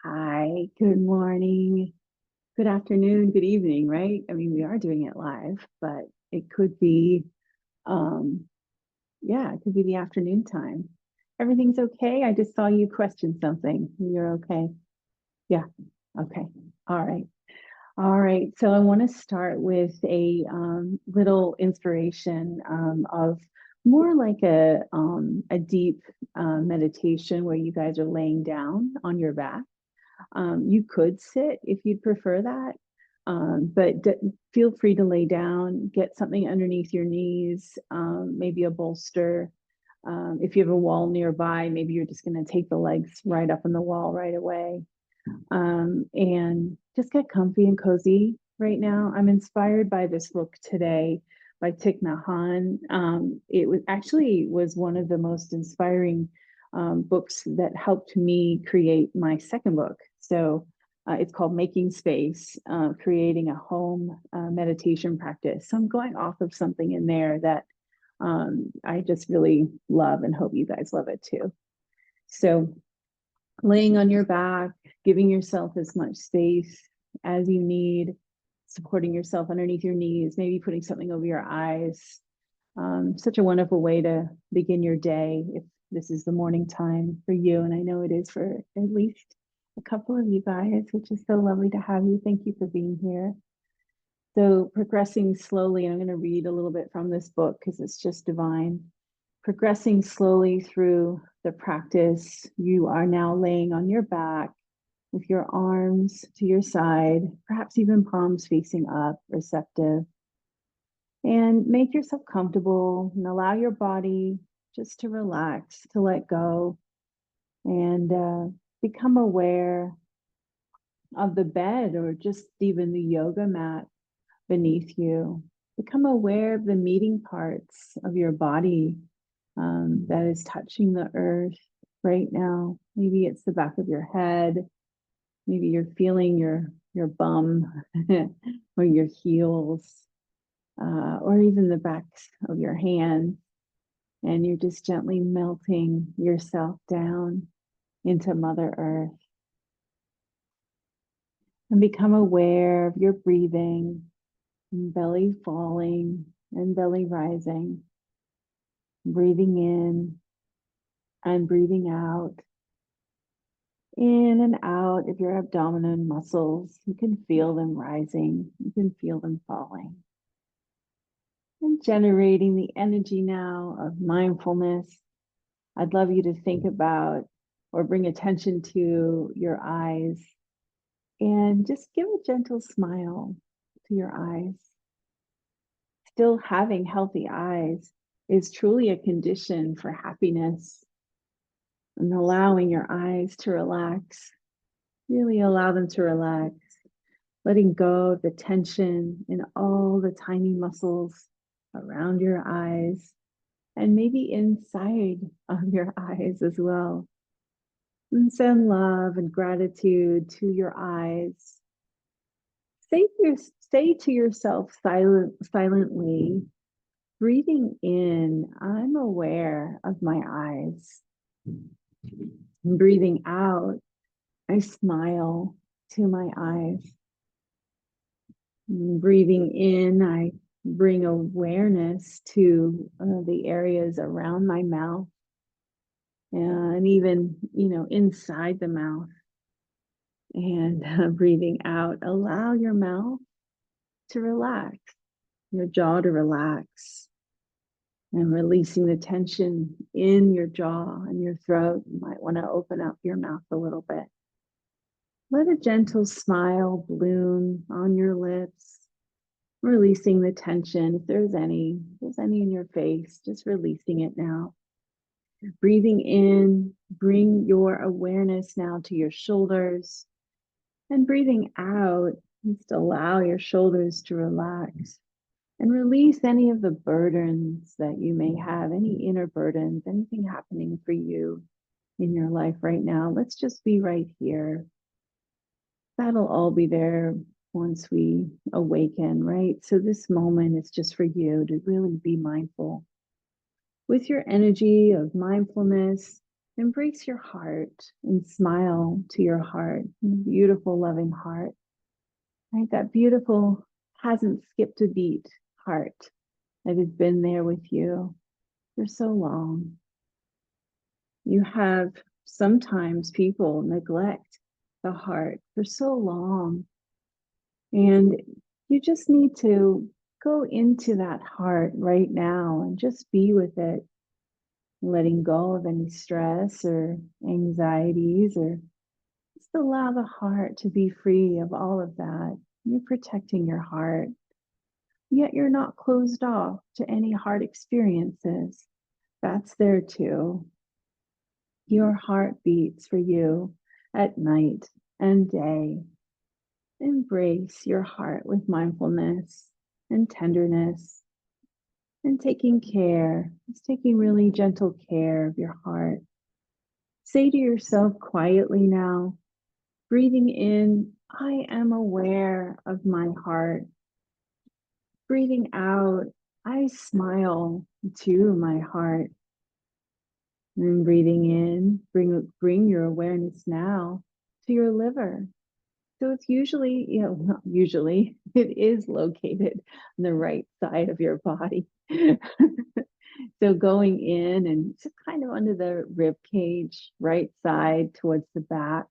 Hi, good morning, good afternoon, good evening, right? I mean, we are doing it live, but it could be, um, yeah, it could be the afternoon time. Everything's okay? I just saw you question something. You're okay? Yeah, okay. All right. All right. So I want to start with a little inspiration of more like a deep meditation where you guys are laying down on your back. You could sit if you'd prefer that, but feel free to lay down, get something underneath your knees, maybe a bolster. If you have a wall nearby, maybe you're just going to take the legs right up on the wall right away, and just get comfy and cozy right now. I'm inspired by this book today by Thich Nhat Hanh. It was one of the most inspiring books that helped me create my second book. So it's called Making Space, creating a home meditation practice. So I'm going off of something in there that I just really love and hope you guys love it too. So laying on your back, giving yourself as much space as you need, supporting yourself underneath your knees, maybe putting something over your eyes. Such a wonderful way to begin your day if this is the morning time for you. And I know it is for at least a couple of you guys, which is so lovely to have you. Thank you for being here. So, progressing slowly, and I'm going to read a little bit from this book because it's just divine. Progressing slowly through the practice, you are now laying on your back with your arms to your side, perhaps even palms facing up, receptive. And make yourself comfortable and allow your body just to relax, to let go, and become aware of the bed or just even the yoga mat beneath you. Become aware of the meeting parts of your body that is touching the earth right now. Maybe it's the back of your head. Maybe you're feeling your bum or your heels, or even the backs of your hands. And you're just gently melting yourself down into Mother Earth. And become aware of your breathing, and belly falling and belly rising. Breathing in and breathing out. In and out of your abdominal muscles. You can feel them rising. You can feel them falling. And generating the energy now of mindfulness. I'd love you to think about or bring attention to your eyes and just give a gentle smile to your eyes. Still having healthy eyes is truly a condition for happiness. And allowing your eyes to relax, really allow them to relax, letting go of the tension in all the tiny muscles around your eyes and maybe inside of your eyes as well. And send love and gratitude to your eyes. Say to yourself silently, breathing in, I'm aware of my eyes. And breathing out, I smile to my eyes. And breathing in, I bring awareness to the areas around my mouth and even, inside the mouth. And breathing out, allow your mouth to relax, your jaw to relax, and releasing the tension in your jaw and your throat. You might want to open up your mouth a little bit. Let a gentle smile bloom on your lips, releasing the tension. If there's any in your face, just releasing it now. Breathing in, bring your awareness now to your shoulders. And breathing out, just allow your shoulders to relax and release any of the burdens that you may have, any inner burdens, anything happening for you in your life right now. Let's just be right here. That'll all be there once we awaken, right? So this moment is just for you to really be mindful with your energy of mindfulness. Embrace your heart and smile to your heart, beautiful, loving heart, right? That beautiful, hasn't skipped a beat heart that has been there with you for so long. You have sometimes people neglect the heart for so long, and you just need to go into that heart right now and just be with it, letting go of any stress or anxieties, or just allow the heart to be free of all of that. You're protecting your heart, yet you're not closed off to any hard experiences. That's there too. Your heart beats for you at night and day. Embrace your heart with mindfulness and tenderness and taking care, just taking really gentle care of your heart. Say to yourself quietly now, breathing in, I am aware of my heart. Breathing out, I smile to my heart. And breathing in, bring your awareness now to your liver. So it's usually, not usually, it is located on the right side of your body. So going in and just kind of under the rib cage, right side towards the back.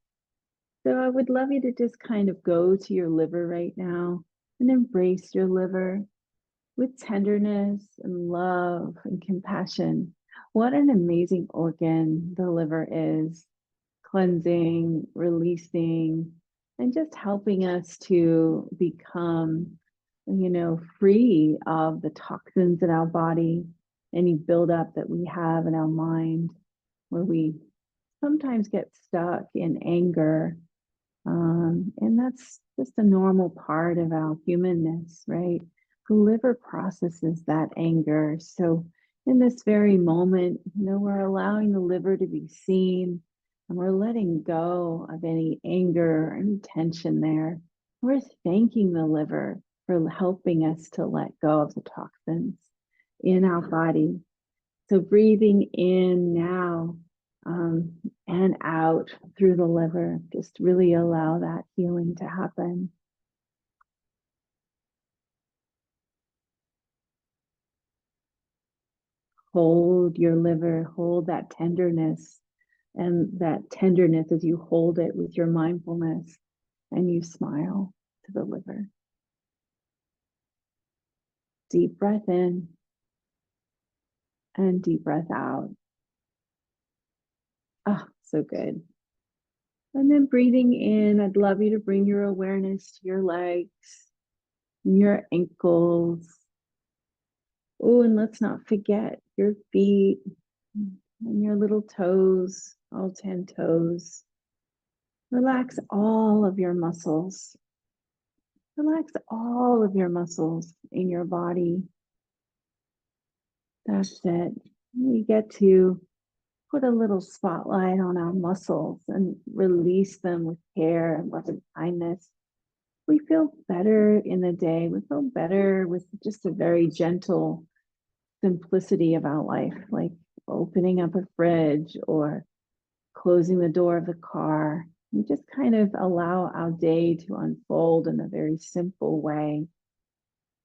So I would love you to just kind of go to your liver right now and embrace your liver with tenderness and love and compassion. What an amazing organ the liver is, cleansing, releasing, and just helping us to become, free of the toxins in our body, any buildup that we have in our mind, where we sometimes get stuck in anger. And that's just a normal part of our humanness, right? The liver processes that anger. So in this very moment, we're allowing the liver to be seen, and we're letting go of any anger or any tension there. We're thanking the liver for helping us to let go of the toxins in our body. So breathing in now, and out through the liver, just really allow that healing to happen. Hold your liver, hold that tenderness, and that tenderness as you hold it with your mindfulness and you smile to the liver. Deep breath in and deep breath out. Ah, so good. And then breathing in, I'd love you to bring your awareness to your legs, your ankles. Oh, and let's not forget your feet and your little toes, all 10 toes. Relax all of your muscles. Relax all of your muscles in your body. That's it. We get to put a little spotlight on our muscles and release them with care and loving kindness. We feel better in the day. We feel better with just a very gentle simplicity of our life, like opening up a fridge or closing the door of the car. We just kind of allow our day to unfold in a very simple way.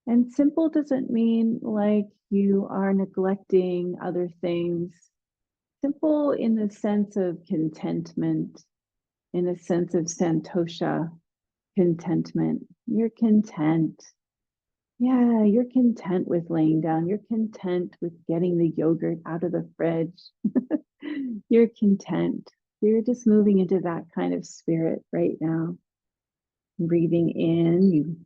And simple doesn't mean like you are neglecting other things. Simple in the sense of contentment, in a sense of santosha, contentment. You're content. Yeah, you're content with laying down. You're content with getting the yogurt out of the fridge. You're content. You're just moving into that kind of spirit right now. Breathing in, you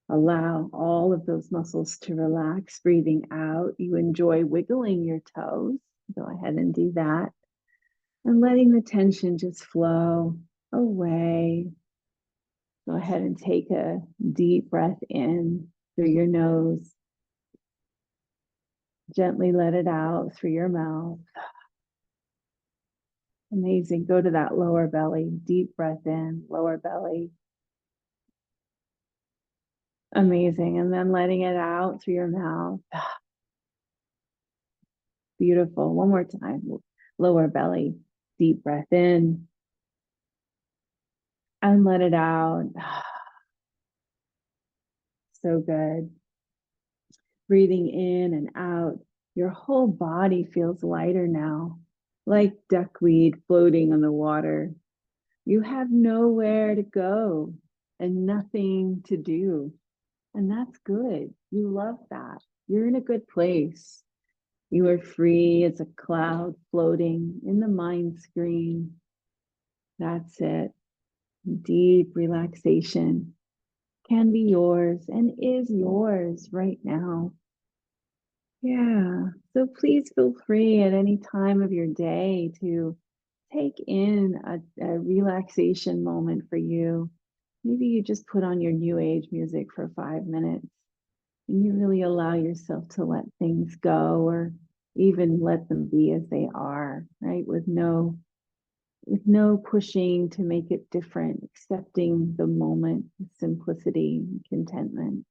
allow all of those muscles to relax. Breathing out, you enjoy wiggling your toes. Go ahead and do that. And letting the tension just flow away. Go ahead and take a deep breath in through your nose. Gently let it out through your mouth. Amazing. Go to that lower belly. Deep breath in, lower belly. Amazing. And then letting it out through your mouth. Beautiful. One more time. Lower belly. Deep breath in and let it out. So good. Breathing in and out. Your whole body feels lighter now, like duckweed floating on the water. You have nowhere to go and nothing to do. And that's good. You love that. You're in a good place. You are free as a cloud floating in the mind screen. That's it. Deep relaxation can be yours and is yours right now. Yeah. So please feel free at any time of your day to take in a relaxation moment for you. Maybe you just put on your new age music for 5 minutes and you really allow yourself to let things go or even let them be as they are, right? With no pushing to make it different, accepting the moment with simplicity and contentment.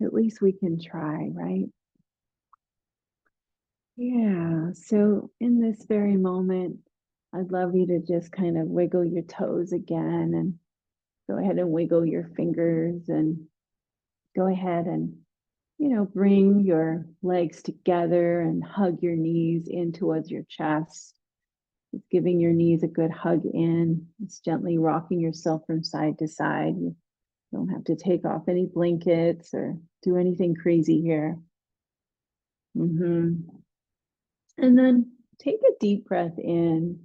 At least we can try, right? Yeah. So in this very moment, I'd love you to just kind of wiggle your toes again and go ahead and wiggle your fingers and go ahead and, bring your legs together and hug your knees in towards your chest. Just giving your knees a good hug in. Just gently rocking yourself from side to side. You don't have to take off any blankets or do anything crazy here. And then take a deep breath in.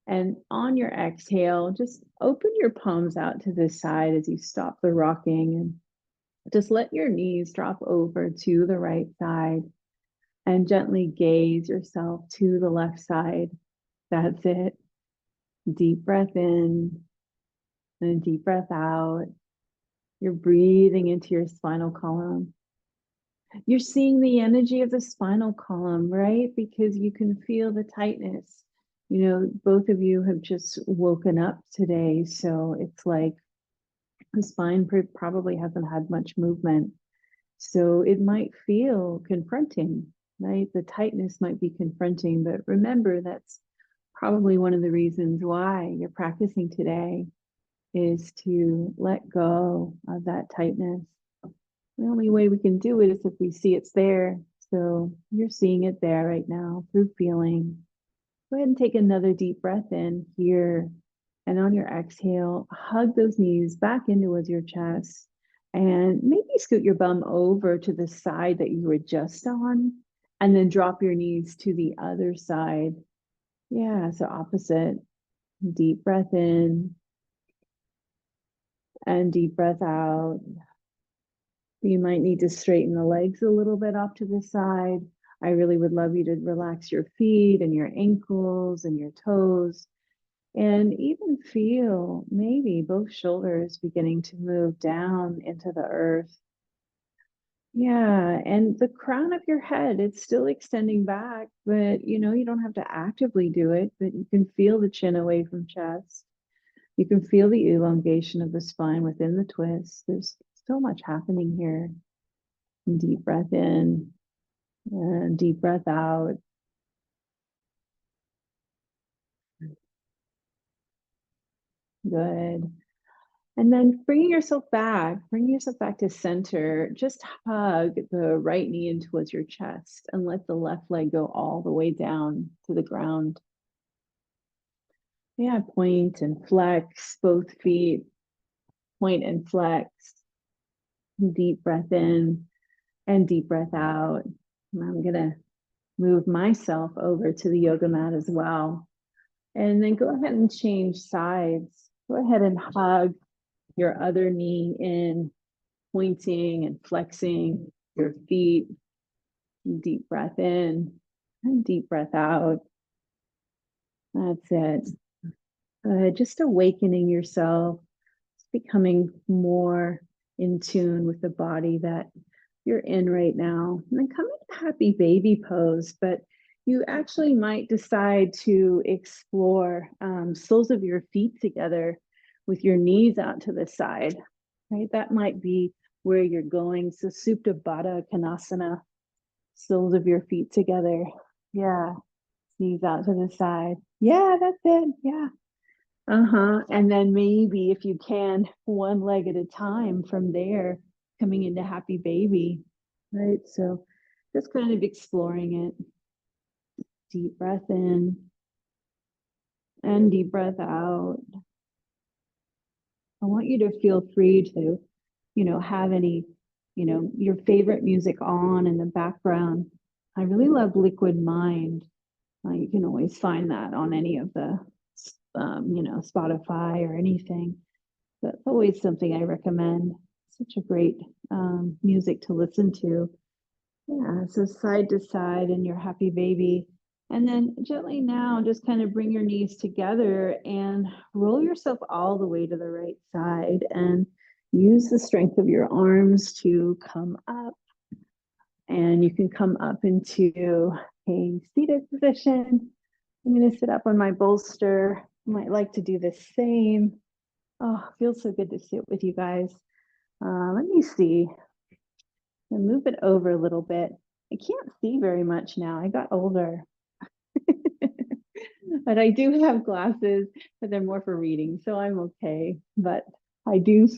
And on your exhale, just open your palms out to the side as you stop the rocking and just let your knees drop over to the right side and gently gaze yourself to the left side. That's it. Deep breath in and deep breath out. You're breathing into your spinal column. You're seeing the energy of the spinal column, right? Because you can feel the tightness. Both of you have just woken up today. So it's like the spine probably hasn't had much movement. So it might feel confronting, right? The tightness might be confronting, but remember that's probably one of the reasons why you're practicing today is to let go of that tightness. The only way we can do it is if we see it's there. So you're seeing it there right now through feeling. Go ahead and take another deep breath in here. And on your exhale, hug those knees back in towards your chest. And maybe scoot your bum over to the side that you were just on. And then drop your knees to the other side. Yeah, so opposite. Deep breath in. And deep breath out. You might need to straighten the legs a little bit off to the side. I really would love you to relax your feet and your ankles and your toes. And even feel maybe both shoulders beginning to move down into the earth. Yeah, and the crown of your head, it's still extending back, but you don't have to actively do it, but you can feel the chin away from chest. You can feel the elongation of the spine within the twist. There's so much happening here. Deep breath in and deep breath out. Good. And then bringing yourself back to center, just hug the right knee in towards your chest and let the left leg go all the way down to the ground. Yeah, point and flex both feet, point and flex. Deep breath in and deep breath out. And I'm going to move myself over to the yoga mat as well. And then go ahead and change sides. Go ahead and hug your other knee in, pointing and flexing your feet. Deep breath in and deep breath out. That's it. Just awakening yourself, becoming more in tune with the body that you're in right now. And then come into happy baby pose, but you actually might decide to explore soles of your feet together with your knees out to the side, right? That might be where you're going. So Supta Baddha Konasana, soles of your feet together. Yeah. Knees out to the side. Yeah, that's it. Yeah. And then maybe if you can, one leg at a time from there, coming into happy baby, right? So just kind of exploring it. Deep breath in and deep breath out. I want you to feel free to, have any, your favorite music on in the background. I really love Liquid Mind. You can always find that on any of the, Spotify or anything. That's always something I recommend. Such a great music to listen to. Yeah, so side to side in your happy baby. And then gently now, just kind of bring your knees together and roll yourself all the way to the right side and use the strength of your arms to come up. And you can come up into a seated position. I'm going to sit up on my bolster. I might like to do the same. Oh, feels so good to sit with you guys. Let me see. And move it over a little bit. I can't see very much now. I got older. But I do have glasses, but they're more for reading, so I'm okay. But I do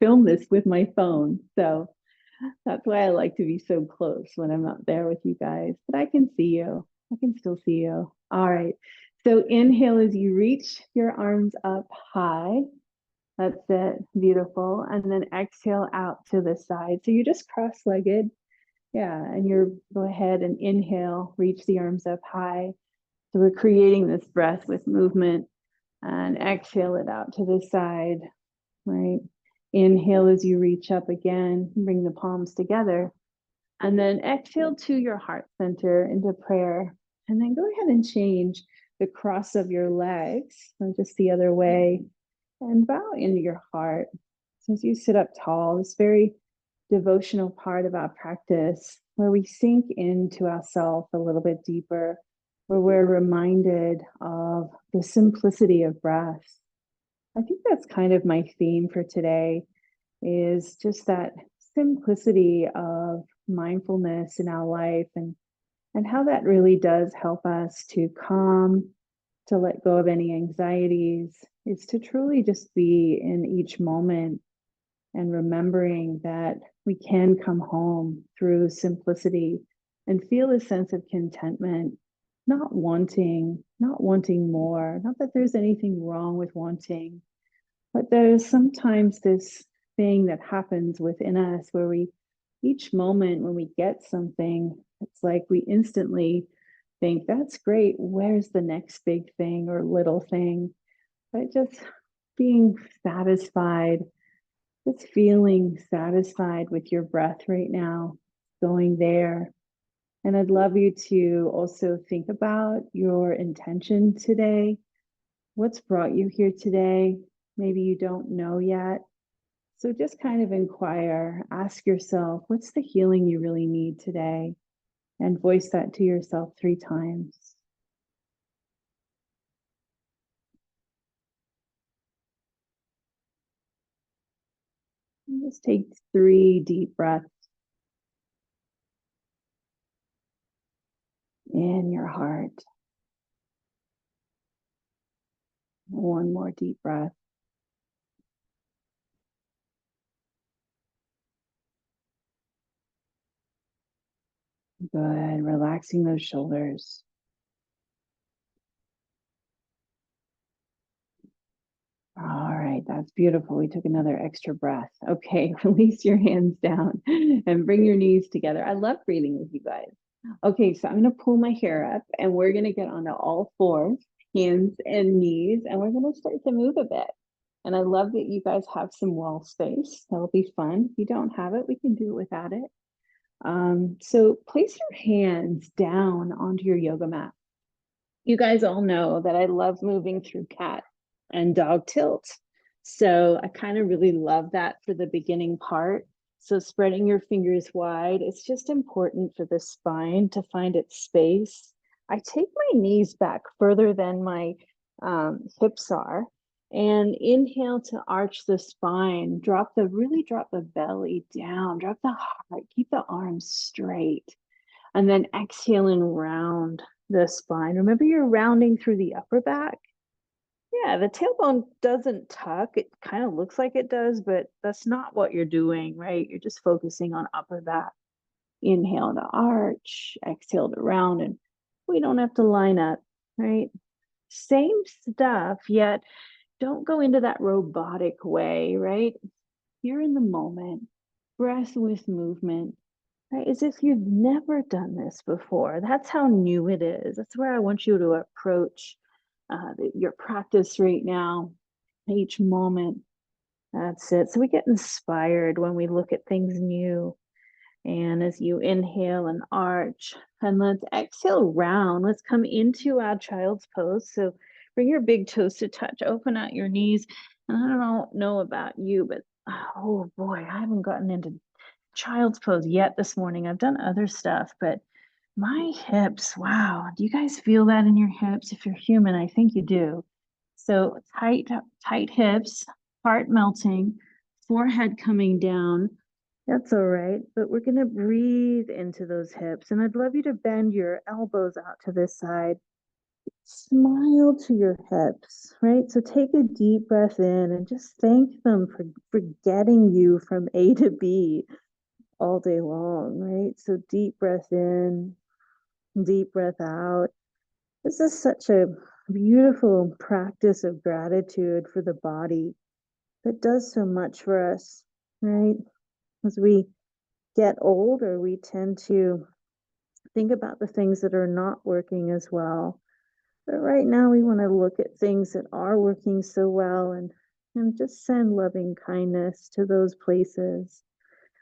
film this with my phone, so that's why I like to be so close when I'm not there with you guys. But I can see you. I can still see you. All right. So inhale as you reach your arms up high. That's it. Beautiful. And then exhale out to the side. So you're just cross-legged. Yeah. And you're go ahead and inhale, reach the arms up high. So we're creating this breath with movement and exhale it out to the side, right? Inhale as you reach up again, bring the palms together. And then exhale to your heart center into prayer. And then go ahead and change the cross of your legs. So just the other way and bow into your heart. So as you sit up tall, this very devotional part of our practice where we sink into ourselves a little bit deeper, where we're reminded of the simplicity of breath. I think that's kind of my theme for today is just that simplicity of mindfulness in our life and how that really does help us to calm, to let go of any anxieties, is to truly just be in each moment and remembering that we can come home through simplicity and feel a sense of contentment, not wanting more, not that there's anything wrong with wanting, but there's sometimes this thing that happens within us where each moment when we get something, it's like we instantly think, that's great. Where's the next big thing or little thing? But just being satisfied, just feeling satisfied with your breath right now, going there. And I'd love you to also think about your intention today. What's brought you here today? Maybe you don't know yet. So just kind of inquire, ask yourself, what's the healing you really need today? And voice that to yourself 3 times. And just take 3 deep breaths in your heart. 1 more deep breath. Good. Relaxing those shoulders. All right, that's beautiful. We took another extra breath. Okay, release your hands down and bring your knees together. I love breathing with you guys. Okay, so I'm going to pull my hair up and we're going to get onto all 4, hands and knees, and we're going to start to move a bit. And I love that you guys have some wall space. That'll be fun. If you don't have it, we can do it without it. So place your hands down onto your yoga mat. You guys all know that I love moving through cat and dog tilt. So I kind of really love that for the beginning part. So spreading your fingers wide, it's just important for the spine to find its space. I take my knees back further than my hips are, and inhale to arch the spine. Really drop the belly down, drop the heart, keep the arms straight. And then exhale and round the spine. Remember, you're rounding through the upper back. Yeah, the tailbone doesn't tuck. It kind of looks like it does, but that's not what you're doing, right? You're just focusing on upper back. Inhale to arch, exhale to round, and we don't have to line up, right? Same stuff, yet don't go into that robotic way, right? You're in the moment, breath with movement, right? As if you've never done this before. That's how new it is. That's where I want you to approach your practice right now, each moment. That's it. So we get inspired when we look at things new. And as you inhale and arch, and let's exhale round. Let's come into our child's pose. So bring your big toes to touch, open out your knees. And I don't know about you, but oh boy, I haven't gotten into child's pose yet this morning. I've done other stuff, but my hips, wow. Do you guys feel that in your hips? If you're human, I think you do. So tight hips, heart melting, forehead coming down. That's all right, but we're going to breathe into those hips. And I'd love you to bend your elbows out to this side. Smile to your hips, right? So take a deep breath in and just thank them for getting you from A to B all day long, right? So deep breath in, deep breath out. This is such a beautiful practice of gratitude for the body that does so much for us, right? As we get older, we tend to think about the things that are not working as well. But right now, we want to look at things that are working so well and just send loving kindness to those places,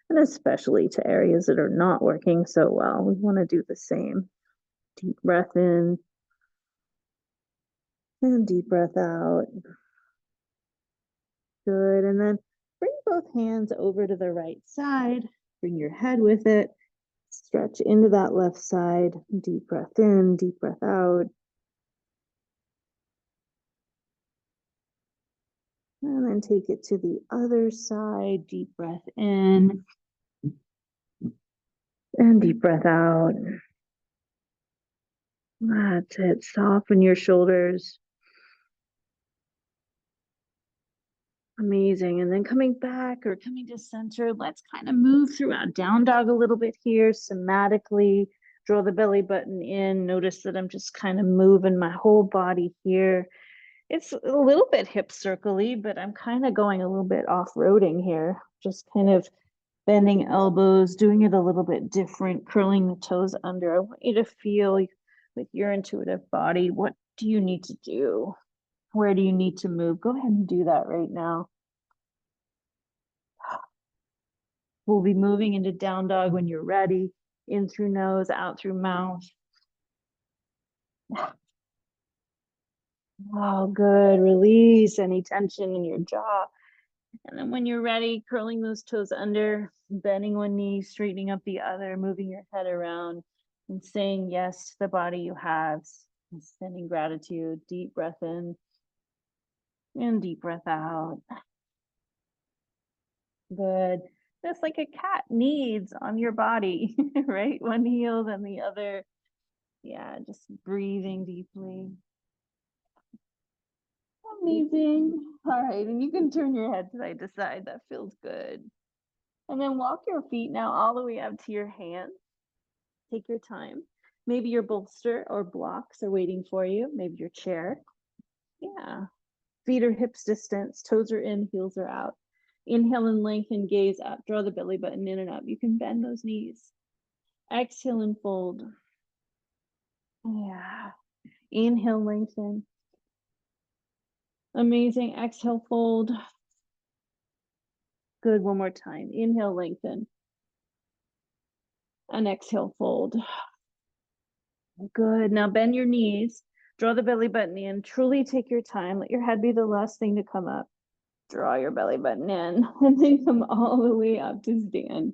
and especially to areas that are not working so well. We want to do the same. Deep breath in and deep breath out. Good. And then bring both hands over to the right side. Bring your head with it. Stretch into that left side. Deep breath in, deep breath out. And then take it to the other side. Deep breath in and deep breath out. That's it. Soften your shoulders. Amazing. And then coming back or coming to center, let's kind of move throughout down dog a little bit here, somatically. Draw the belly button in. Notice that I'm just kind of moving my whole body here. It's a little bit hip circle-y, but I'm kind of going a little bit off-roading here. Just kind of bending elbows, doing it a little bit different, curling the toes under. I want you to feel with your intuitive body, what do you need to do? Where do you need to move? Go ahead and do that right now. We'll be moving into down dog when you're ready. In through nose, out through mouth. Oh, good. Release any tension in your jaw. And then when you're ready, curling those toes under, bending one knee, straightening up the other, moving your head around, and saying yes to the body you have. And sending gratitude. Deep breath in and deep breath out. Good. Just like a cat needs on your body, right? One heel, then the other. Yeah, just breathing deeply. Amazing. All right, and you can turn your head side to side. That feels good. And then walk your feet now all the way up to your hands. Take your time. Maybe your bolster or blocks are waiting for you. Maybe your chair. Yeah. Feet are hips distance. Toes are in, heels are out. Inhale and lengthen, gaze up. Draw the belly button in and up. You can bend those knees. Exhale and fold. Yeah. Inhale, lengthen. Amazing. Exhale, fold. Good. One more time. Inhale, lengthen. And exhale, fold. Good. Now bend your knees. Draw the belly button in. Truly take your time. Let your head be the last thing to come up. Draw your belly button in and then come all the way up to stand.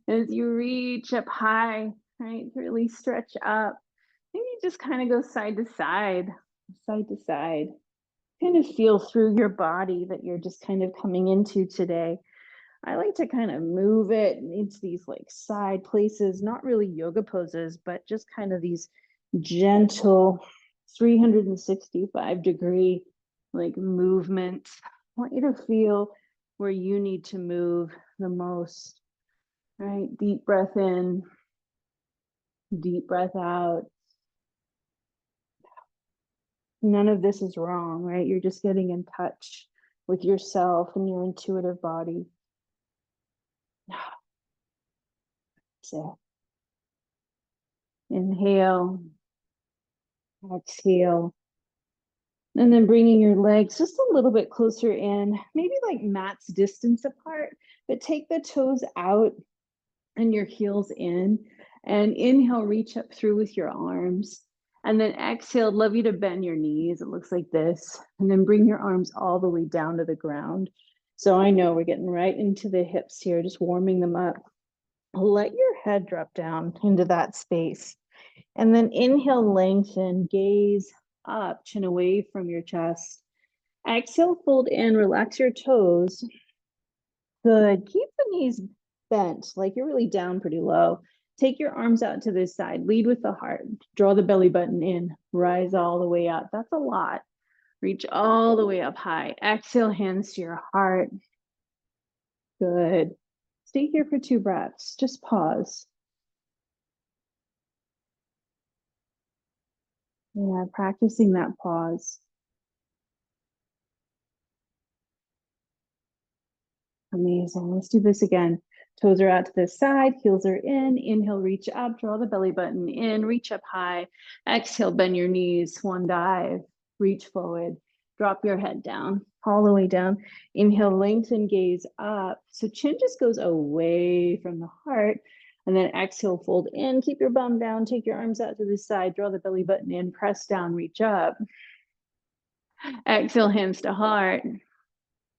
As you reach up high, right? Really stretch up. Maybe just kind of go side to side, side to side. Kind of feel through your body that you're just kind of coming into today. I like to kind of move it into these like side places, not really yoga poses, but just kind of these gentle 365-degree like movement. I want you to feel where you need to move the most, right? Deep breath in, deep breath out. None of this is wrong, right? You're just getting in touch with yourself and your intuitive body. So inhale, exhale, and then bringing your legs just a little bit closer in, maybe like mat's distance apart, but take the toes out and your heels in, and inhale, reach up through with your arms. And then exhale, love you to bend your knees. It looks like this. And then bring your arms all the way down to the ground. So I know we're getting right into the hips here, just warming them up. Let your head drop down into that space. And then inhale, lengthen, gaze up, chin away from your chest. Exhale, fold in, relax your toes. Good. Keep the knees bent, like you're really down pretty low. Take your arms out to this side. Lead with the heart. Draw the belly button in. Rise all the way up. That's a lot. Reach all the way up high. Exhale, hands to your heart. Good. Stay here for 2 breaths. Just pause. Yeah, practicing that pause. Amazing. Let's do this again. Toes are out to the side, heels are in. Inhale, reach up, draw the belly button in, reach up high. Exhale, bend your knees, swan dive, reach forward, drop your head down, all the way down. Inhale, lengthen, gaze up. So chin just goes away from the heart. And then exhale, fold in, keep your bum down, take your arms out to the side, draw the belly button in, press down, reach up. Exhale, hands to heart.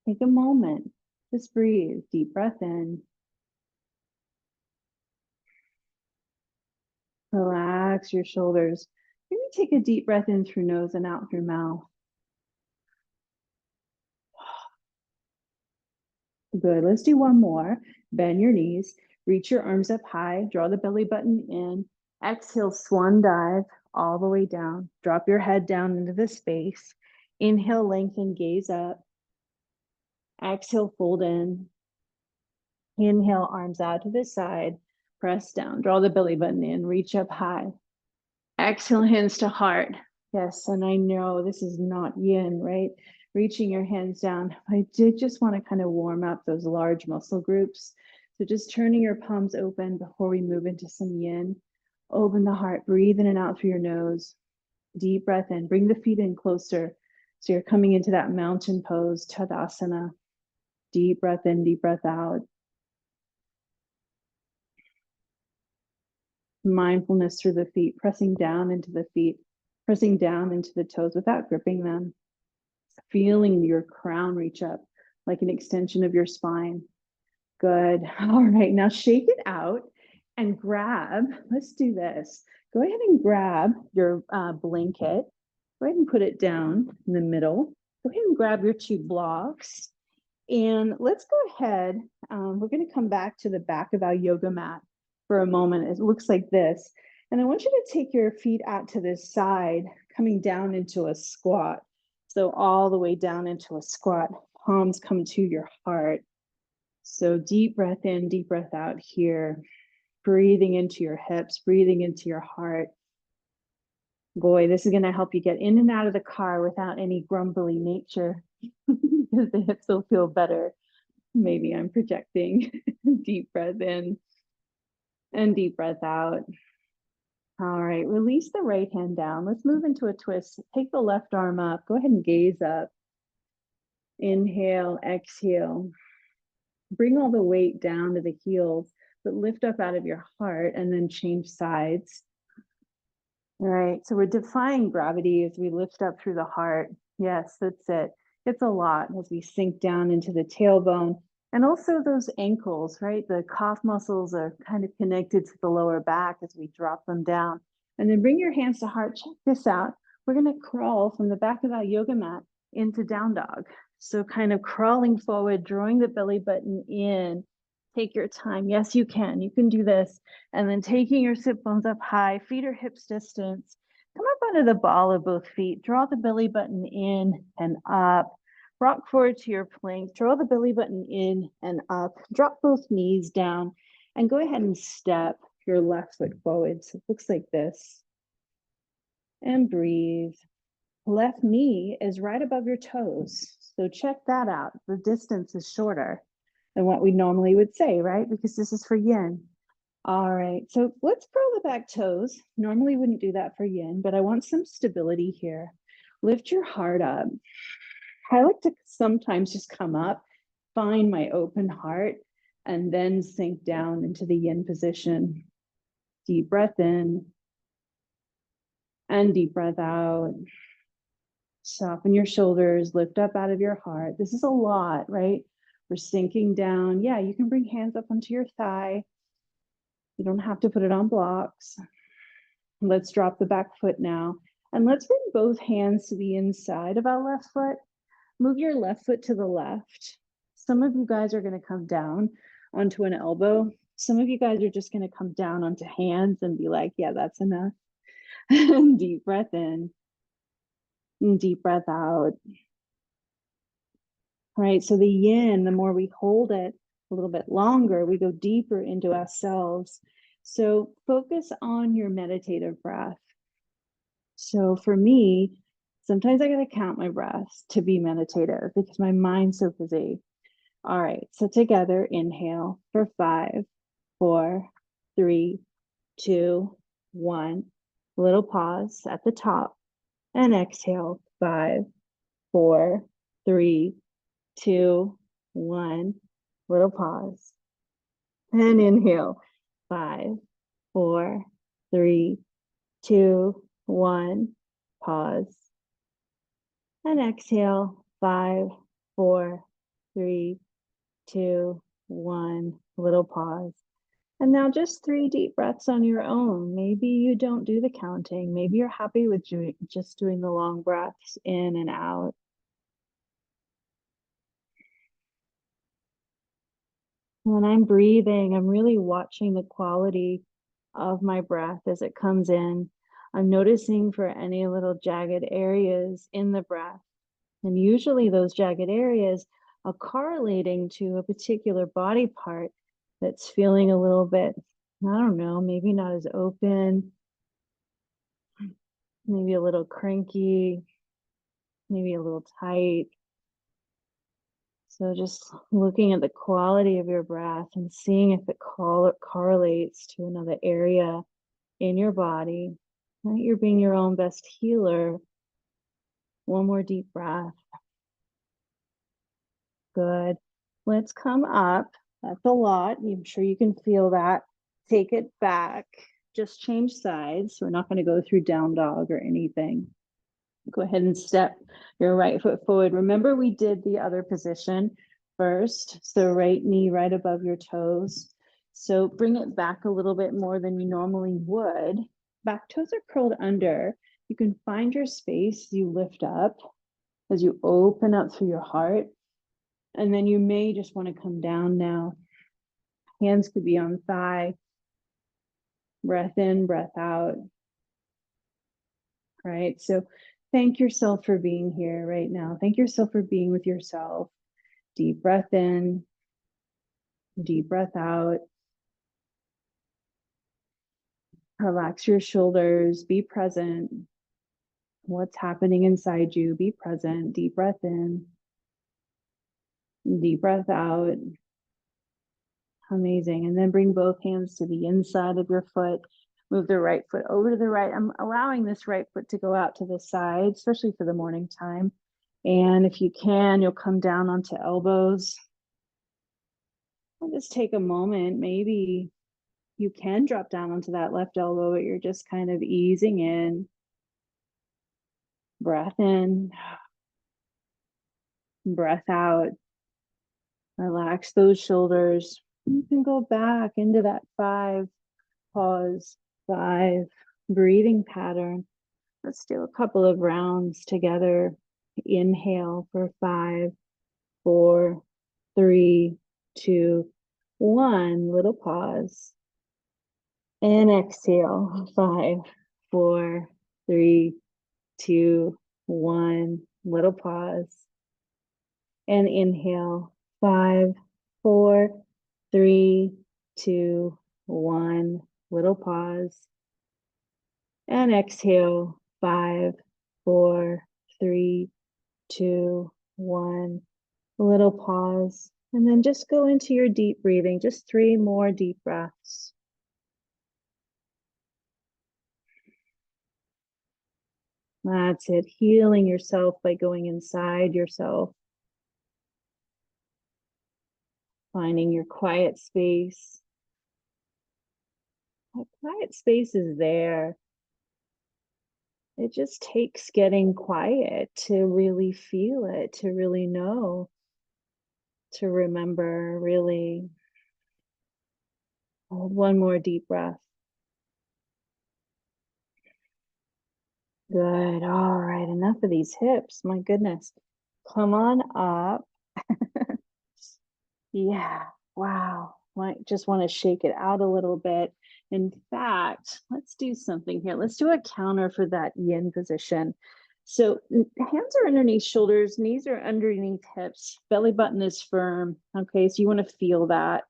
Take a moment, just breathe, deep breath in. Relax your shoulders. Maybe take a deep breath in through nose and out through mouth. Good. Let's do one more. Bend your knees. Reach your arms up high. Draw the belly button in. Exhale, swan dive all the way down. Drop your head down into the space. Inhale, lengthen, gaze up. Exhale, fold in. Inhale, arms out to the side. Press down. Draw the belly button in. Reach up high. Exhale, hands to heart. Yes, and I know this is not yin, right? Reaching your hands down. I did just want to kind of warm up those large muscle groups. So just turning your palms open before we move into some yin. Open the heart, breathe in and out through your nose. Deep breath in, bring the feet in closer. So you're coming into that mountain pose, Tadasana. Deep breath in, deep breath out. Mindfulness through the feet, pressing down into the feet, pressing down into the toes without gripping them. Feeling your crown reach up like an extension of your spine. Good. All right, now shake it out and grab. Let's do this. Go ahead and grab your blanket. Go ahead and put it down in the middle. Go ahead and grab your 2 blocks. And let's go ahead. We're going to come back to the back of our yoga mat for a moment. It looks like this. And I want you to take your feet out to this side, coming down into a squat. So all the way down into a squat, palms come to your heart. So deep breath in, deep breath out here, breathing into your hips, breathing into your heart. Boy, this is going to help you get in and out of the car without any grumbly nature because the hips will feel better. Maybe I'm projecting. Deep breath in and deep breath out. All right, release the right hand down. Let's move into a twist. Take the left arm up. Go ahead and gaze up. Inhale, exhale. Bring all the weight down to the heels, but lift up out of your heart and then change sides. All right, so we're defying gravity as we lift up through the heart. Yes, that's it. It's a lot as we sink down into the tailbone and also those ankles, right? The calf muscles are kind of connected to the lower back as we drop them down. And then bring your hands to heart. Check this out. We're going to crawl from the back of our yoga mat into down dog. So kind of crawling forward, drawing the belly button in. Take your time. Yes, you can. You can do this. And then taking your sit bones up high, feet are hips distance. Come up onto the ball of both feet. Draw the belly button in and up. Rock forward to your plank. Draw the belly button in and up. Drop both knees down and go ahead and step your left foot forward. So it looks like this. And breathe. Left knee is right above your toes. So check that out. The distance is shorter than what we normally would say, right? Because this is for yin. All right, so let's curl the back toes. Normally wouldn't do that for yin, but I want some stability here. Lift your heart up. I like to sometimes just come up, find my open heart, and then sink down into the yin position. Deep breath in and deep breath out. Soften your shoulders, lift up out of your heart. This is a lot, right? We're sinking down. Yeah, you can bring hands up onto your thigh. You don't have to put it on blocks. Let's drop the back foot now. And let's bring both hands to the inside of our left foot. Move your left foot to the left. Some of you guys are going to come down onto an elbow. Some of you guys are just going to come down onto hands and be like, yeah, that's enough. Deep breath in. And deep breath out. Right, so the yin, the more we hold it a little bit longer, we go deeper into ourselves. So focus on your meditative breath. So for me, sometimes I got to count my breaths to be meditative because my mind's so busy. All right, so together, inhale for 5, 4, 3, 2, 1. Little pause at the top and exhale 5, 4, 3, 2, 1. Little pause and inhale 5, 4, 3, 2, 1. Pause and exhale 5, 4, 3, 2, 1. Little pause. And now just 3 deep breaths on your own. Maybe you don't do the counting. Maybe you're happy with just doing the long breaths in and out. When I'm breathing, I'm really watching the quality of my breath as it comes in. I'm noticing for any little jagged areas in the breath. And usually those jagged areas are correlating to a particular body part that's feeling a little bit, I don't know, maybe not as open, maybe a little cranky, maybe a little tight. So just looking at the quality of your breath and seeing if it correlates to another area in your body. Right? You're being your own best healer. One more deep breath. Good. Let's come up. That's a lot. I'm sure you can feel that. Take it back. Just change sides. We're not going to go through down dog or anything. Go ahead and step your right foot forward. Remember, we did the other position first. So right knee right above your toes. So bring it back a little bit more than you normally would. Back toes are curled under. You can find your space. You lift up as you open up through your heart. And then you may just want to come down now. Hands could be on thigh. Breath in, breath out. Right? So thank yourself for being here right now. Thank yourself for being with yourself. Deep breath in, deep breath out. Relax your shoulders. Be present. What's happening inside you? Be present. Deep breath in, deep breath out. Amazing. And then bring both hands to the inside of your foot. Move the right foot over to the right. I'm allowing this right foot to go out to the side, especially for the morning time. And if you can, you'll come down onto elbows. I'll just take a moment. Maybe you can drop down onto that left elbow, but you're just kind of easing in. Breath in, breath out. Relax those shoulders. You can go back into that 5, pause, 5 breathing pattern. Let's do a couple of rounds together. Inhale for 5, 4, 3, 2, 1. Little pause. And exhale. 5, 4, 3, 2, 1. Little pause. And inhale. 5, 4, 3, 2, 1. Little pause. And exhale. 5, 4, 3, 2, 1. Little pause. And then just go into your deep breathing. Just 3 more deep breaths. That's it. Healing yourself by going inside yourself. Finding your quiet space. That quiet space is there. It just takes getting quiet to really feel it, to really know, to remember, really. Hold one more deep breath. Good. All right. Enough of these hips. My goodness. Come on up. Yeah. Wow. Might just want to shake it out a little bit. In fact, let's do something here. Let's do a counter for that yin position. So hands are underneath shoulders, knees are underneath hips, belly button is firm. Okay, so you want to feel that.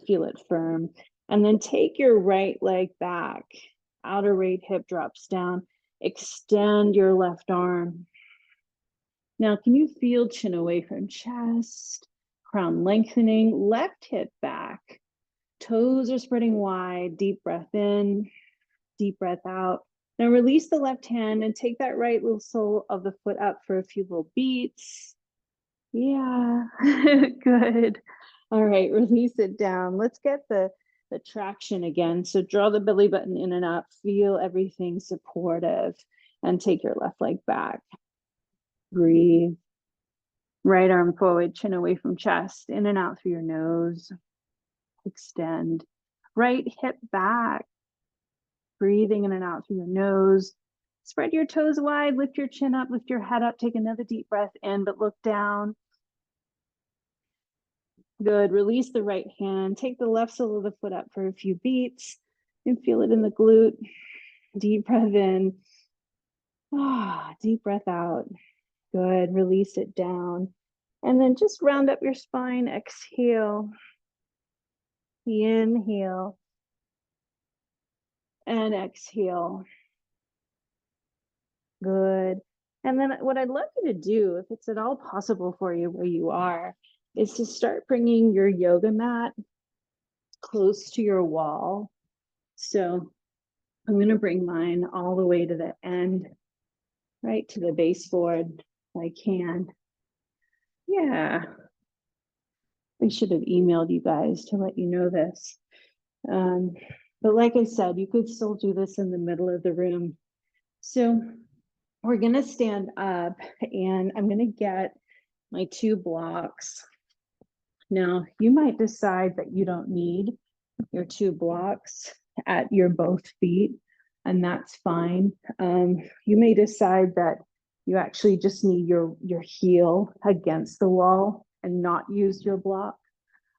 Feel it firm. And then take your right leg back. Outer right hip drops down. Extend your left arm. Now, can you feel chin away from chest? Crown lengthening, left hip back. Toes are spreading wide. Deep breath in, deep breath out. Now release the left hand and take that right little sole of the foot up for a few little beats. Yeah, good. All right, release it down. Let's get the traction again. So draw the belly button in and up. Feel everything supportive and take your left leg back. Breathe. Right arm forward, chin away from chest, in and out through your nose. Extend. Right hip back. Breathing in and out through your nose. Spread your toes wide, lift your chin up, lift your head up, take another deep breath in, but look down. Good. Release the right hand. Take the left sole of the foot up for a few beats and feel it in the glute. Deep breath in. Deep breath out. Good. Release it down. And then just round up your spine. Exhale. Inhale. And exhale. Good. And then what I'd love you to do, if it's at all possible for you where you are, is to start bringing your yoga mat close to your wall. So I'm going to bring mine all the way to the end, right to the baseboard if I can. Yeah. I should have emailed you guys to let you know this. But like I said, you could still do this in the middle of the room. So we're going to stand up and I'm going to get my 2 blocks. Now, you might decide that you don't need your 2 blocks at your both feet, and that's fine. You may decide that you actually just need your heel against the wall and not use your block.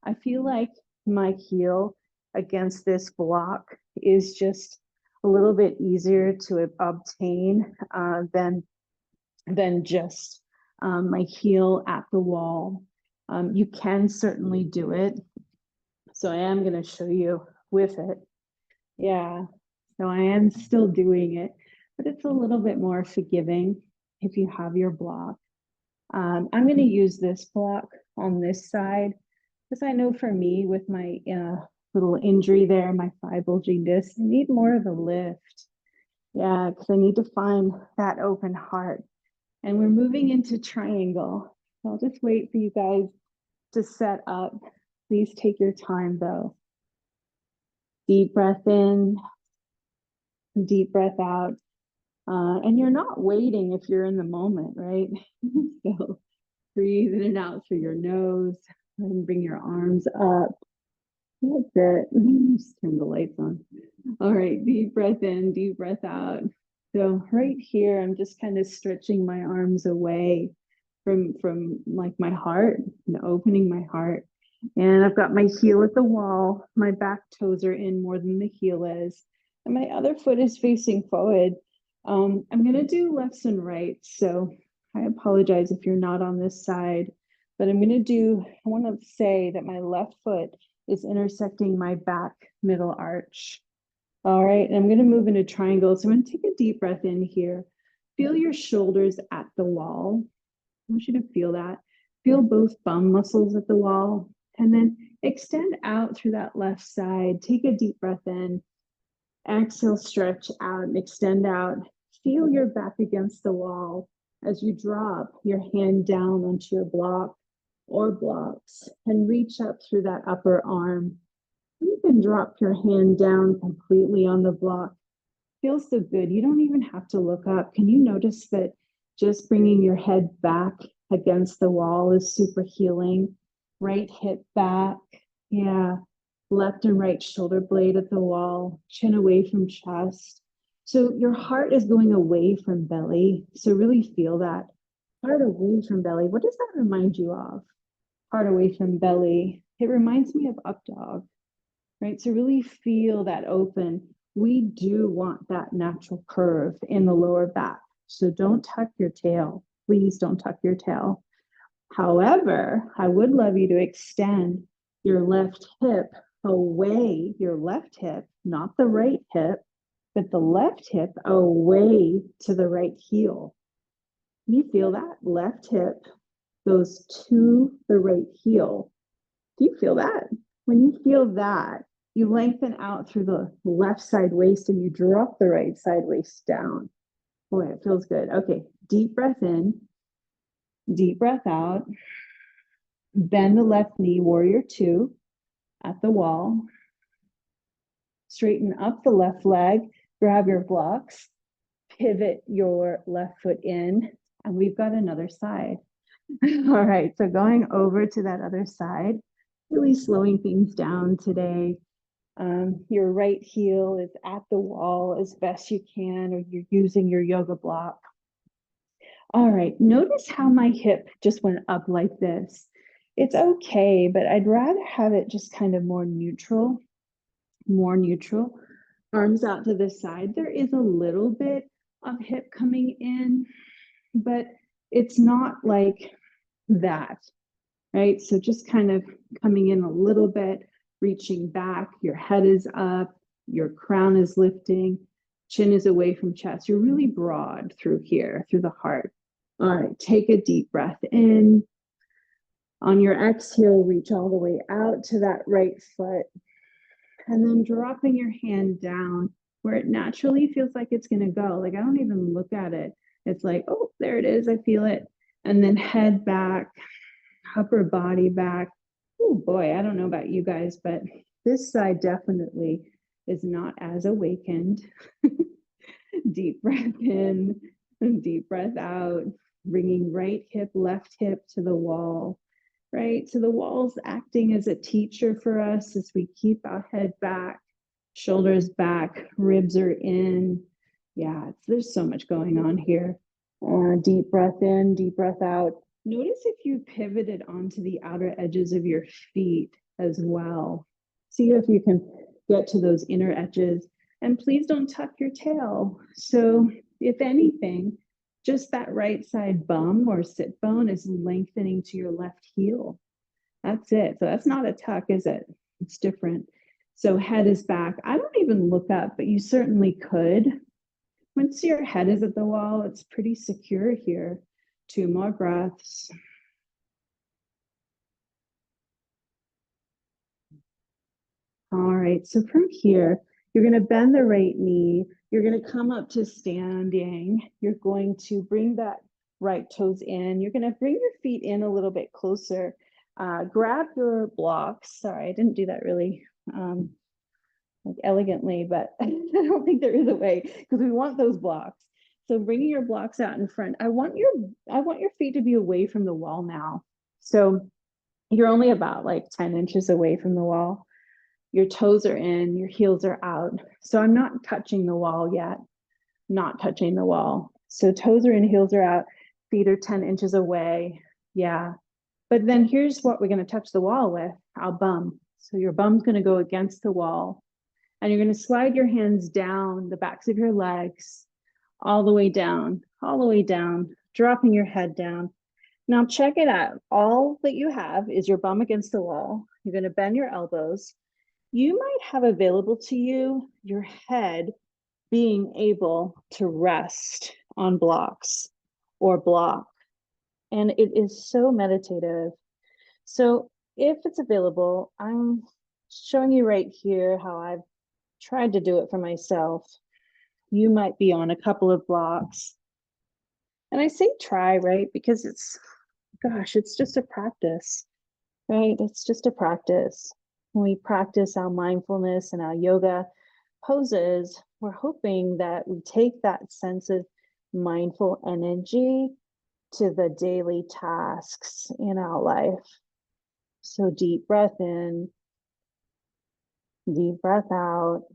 I feel like my heel against this block is just a little bit easier to obtain than just my heel at the wall. You can certainly do it. So I am going to show you with it. Yeah, so I am still doing it, but it's a little bit more forgiving if you have your block. I'm going to use this block on this side because I know for me with my little injury there, my thigh bulging disc, I need more of a lift. Yeah, because I need to find that open heart. And we're moving into triangle. So I'll just wait for you guys to set up. Please take your time though. Deep breath in, deep breath out. And you're not waiting if you're in the moment, right? So breathe in and out through your nose and bring your arms up. That's it. Just turn the lights on. All right, deep breath in, deep breath out. So right here, I'm just kind of stretching my arms away from like my heart and opening my heart. And I've got my heel at the wall. My back toes are in more than the heel is. And my other foot is facing forward. I'm going to do lefts and rights. So I apologize if you're not on this side, but I want to say that my left foot is intersecting my back middle arch. All right, and I'm going to move into triangle. So I'm going to take a deep breath in here. Feel your shoulders at the wall. I want you to feel that. Feel both bum muscles at the wall, and then extend out through that left side. Take a deep breath in. Exhale, stretch out and extend out. Feel your back against the wall as you drop your hand down onto your block or blocks and reach up through that upper arm. You can drop your hand down completely on the block. Feels so good. You don't even have to look up. Can you notice that just bringing your head back against the wall is super healing? Right hip back. Yeah. Left and right shoulder blade at the wall, chin away from chest. So your heart is going away from belly. So really feel that. Heart away from belly. What does that remind you of? Heart away from belly. It reminds me of up dog, right? So really feel that open. We do want that natural curve in the lower back. So don't tuck your tail. Please don't tuck your tail. However, I would love you to extend your left hip away, your left hip, not the right hip, but the left hip away to the right heel. You feel that? Left hip goes to the right heel. Do you feel that? When you feel that, you lengthen out through the left side waist and you drop the right side waist down. Boy, it feels good. Okay, deep breath in, deep breath out. Bend the left knee, warrior two, at the wall. Straighten up the left leg, grab your blocks, pivot your left foot in, and we've got another side. All right, so going over to that other side, really slowing things down today. Your right heel is at the wall as best you can, or you're using your yoga block. All right, notice how my hip just went up like this. It's okay, but I'd rather have it just kind of more neutral. Arms out to the side. There is a little bit of hip coming in, but it's not like that, right? So just kind of coming in a little bit, reaching back, your head is up, your crown is lifting, chin is away from chest. You're really broad through here, through the heart. All right, take a deep breath in. On your exhale, reach all the way out to that right foot. And then dropping your hand down where it naturally feels like it's going to go. Like I don't even look at it. It's like, oh, there it is. I feel it. And then head back, upper body back. Oh boy, I don't know about you guys, but this side definitely is not as awakened. Deep breath in and deep breath out, bringing right hip, left hip to the wall. Right? So the wall's acting as a teacher for us as we keep our head back, shoulders back, ribs are in. Yeah, there's so much going on here. Deep breath in, deep breath out. Notice if you pivoted onto the outer edges of your feet as well. See if you can get to those inner edges. And please don't tuck your tail. So if anything, just that right side bum or sit bone is lengthening to your left heel. That's it. So that's not a tuck, is it? It's different. So head is back. I don't even look up, but you certainly could. Once your head is at the wall, it's pretty secure here. 2 more breaths. All right, so from here, you're going to bend the right knee. You're going to come up to standing. You're going to bring that right toes in. You're going to bring your feet in a little bit closer. Grab your blocks. Sorry, I didn't do that really like elegantly, but I don't think there is a way because we want those blocks. So bringing your blocks out in front. I want your feet to be away from the wall now. So you're only about like 10 inches away from the wall. Your toes are in, your heels are out. So I'm not touching the wall yet, not touching the wall. So toes are in, heels are out, feet are 10 inches away. Yeah. But then here's what we're going to touch the wall with, our bum. So your bum's going to go against the wall and you're going to slide your hands down the backs of your legs, all the way down, all the way down, dropping your head down. Now check it out. All that you have is your bum against the wall. You're going to bend your elbows. You might have available to you your head being able to rest on blocks or block. And it is so meditative. So if it's available, I'm showing you right here how I've tried to do it for myself. You might be on a couple of blocks. And I say try, right? Because gosh, it's just a practice, right? It's just a practice. When we practice our mindfulness and our yoga poses, we're hoping that we take that sense of mindful energy to the daily tasks in our life. So deep breath in, deep breath out.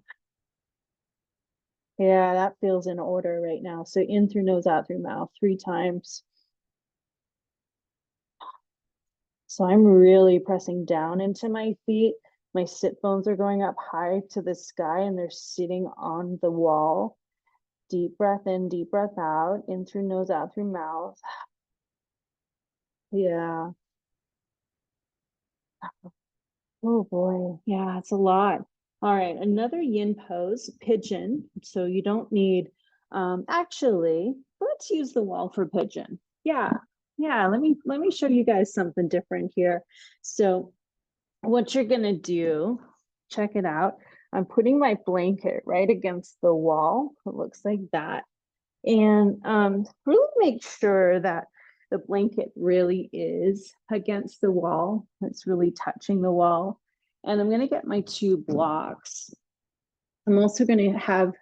Yeah, that feels in order right now. So in through nose, out through mouth, 3 times. So I'm really pressing down into my feet. My sit bones are going up high to the sky and they're sitting on the wall. Deep breath in, deep breath out, in through nose, out through mouth. Yeah. Oh boy. Yeah, it's a lot. All right, another yin pose, pigeon. So you don't need, actually, let's use the wall for pigeon. Yeah. Yeah, let me show you guys something different here. So what you're gonna do, check it out. I'm putting my blanket right against the wall. It looks like that. And really make sure that the blanket really is against the wall. It's really touching the wall. And I'm gonna get my 2 blocks. I'm also gonna have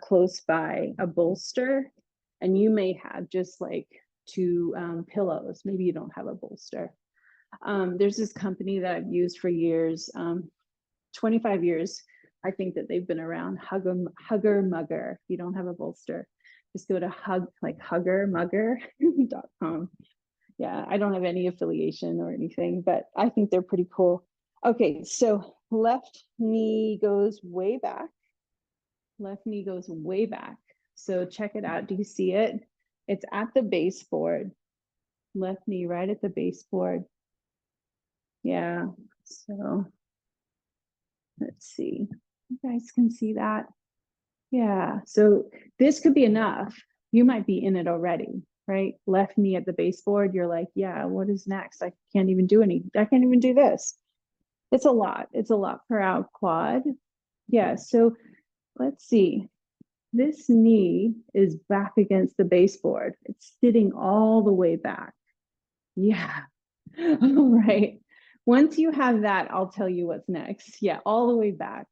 close by a bolster. And you may have just like 2 pillows. Maybe you don't have a bolster. There's this company that I've used for years, 25 years. I think that they've been around, Hugger Mugger. If you don't have a bolster, just go to huggermugger.com. Yeah, I don't have any affiliation or anything, but I think they're pretty cool. Okay, so left knee goes way back. Left knee goes way back. So check it out. Do you see it? It's at the baseboard. Left knee right at the baseboard. Yeah, so let's see. You guys can see that. Yeah, so this could be enough. You might be in it already, right? Left knee at the baseboard. You're like, yeah, what is next? I can't even do this. It's a lot. It's a lot per our quad. Yeah, so let's see. This knee is back against the baseboard. It's sitting all the way back. Yeah. All right. Once you have that, I'll tell you what's next. Yeah, all the way back.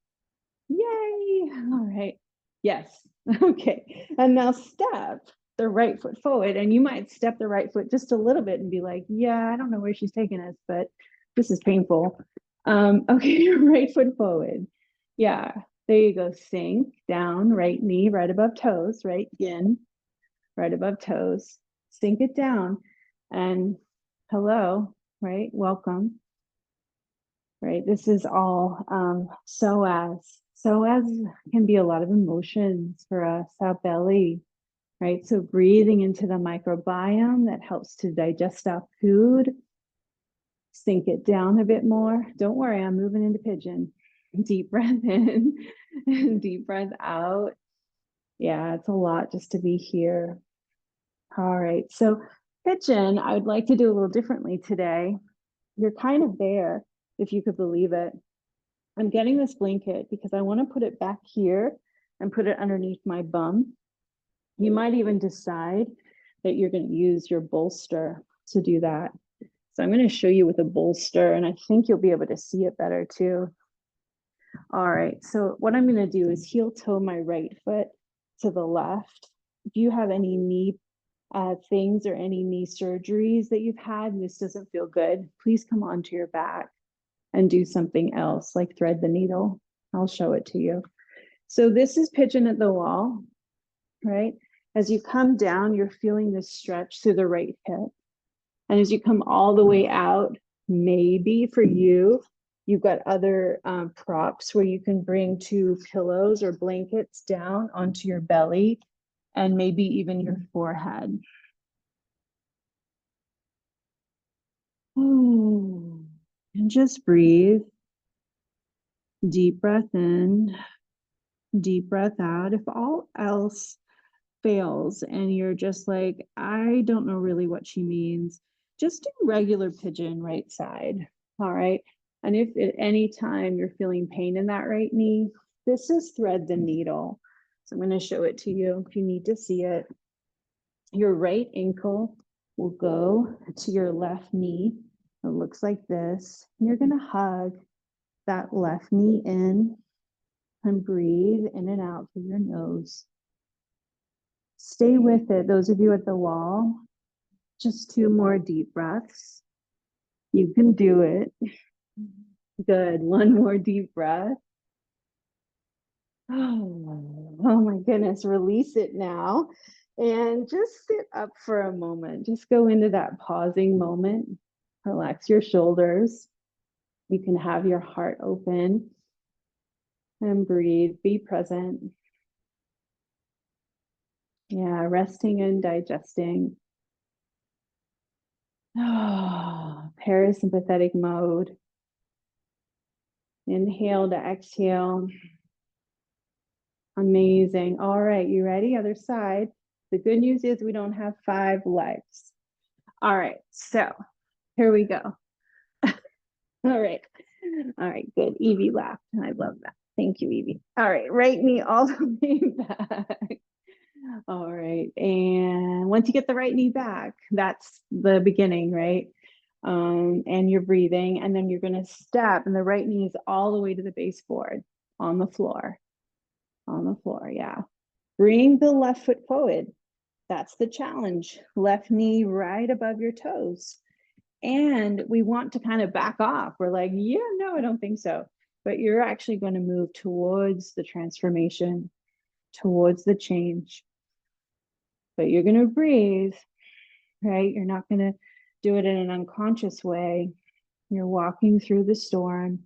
Yay. All right. Yes. Okay. And now step the right foot forward. And you might step the right foot just a little bit and be like, yeah, I don't know where she's taking us, but this is painful. Okay, right foot forward. Yeah. There you go. Sink down, right knee, right above toes, right yin, right above toes. Sink it down. And hello, right? Welcome. Right. This is all so as can be a lot of emotions for us, our belly, right? So breathing into the microbiome that helps to digest our food, sink it down a bit more. Don't worry, I'm moving into pigeon. Deep breath in and deep breath out. Yeah, it's a lot just to be here. All right, so pigeon, I would like to do a little differently today. You're kind of there, if you could believe it. I'm getting this blanket because I want to put it back here and put it underneath my bum. You might even decide that you're going to use your bolster to do that. So I'm going to show you with a bolster, and I think you'll be able to see it better too. All right, so what I'm going to do is heel toe my right foot to the left. If you have any knee things or any knee surgeries that you've had and this doesn't feel good, please come onto your back and do something else, like thread the needle. I'll show it to you. So this is pigeon at the wall, right? As you come down, you're feeling this stretch through the right hip. And as you come all the way out, maybe for you, you've got other props where you can bring 2 pillows or blankets down onto your belly and maybe even your forehead. And just breathe. Deep breath in, deep breath out. If all else fails and you're just like, I don't know really what she means, just do regular pigeon right side. All right. And if at any time you're feeling pain in that right knee, this is thread the needle. So I'm going to show it to you if you need to see it. Your right ankle will go to your left knee. It looks like this. You're going to hug that left knee in and breathe in and out through your nose. Stay with it. Those of you at the wall, just 2 more deep breaths. You can do it. Good. 1 more deep breath. Oh my goodness. Release it now. And just sit up for a moment. Just go into that pausing moment. Relax your shoulders. You can have your heart open and breathe. Be present. Yeah, resting and digesting. Parasympathetic mode. Inhale to exhale. Amazing. All right, you ready? Other side. The good news is we don't have 5 legs. All right, so here we go. All right. All right, good. Evie laughed. I love that. Thank you, Evie. All right, right knee all the way back. All right, and once you get the right knee back, that's the beginning, right? And you're breathing, and then you're going to step, and the right knee is all the way to the baseboard on the floor. On the floor, yeah. Bring the left foot forward. That's the challenge. Left knee right above your toes. And we want to kind of back off. We're like, yeah, no, I don't think so. But you're actually going to move towards the transformation, towards the change. But you're going to breathe, right? You're not going to do it in an unconscious way. You're walking through the storm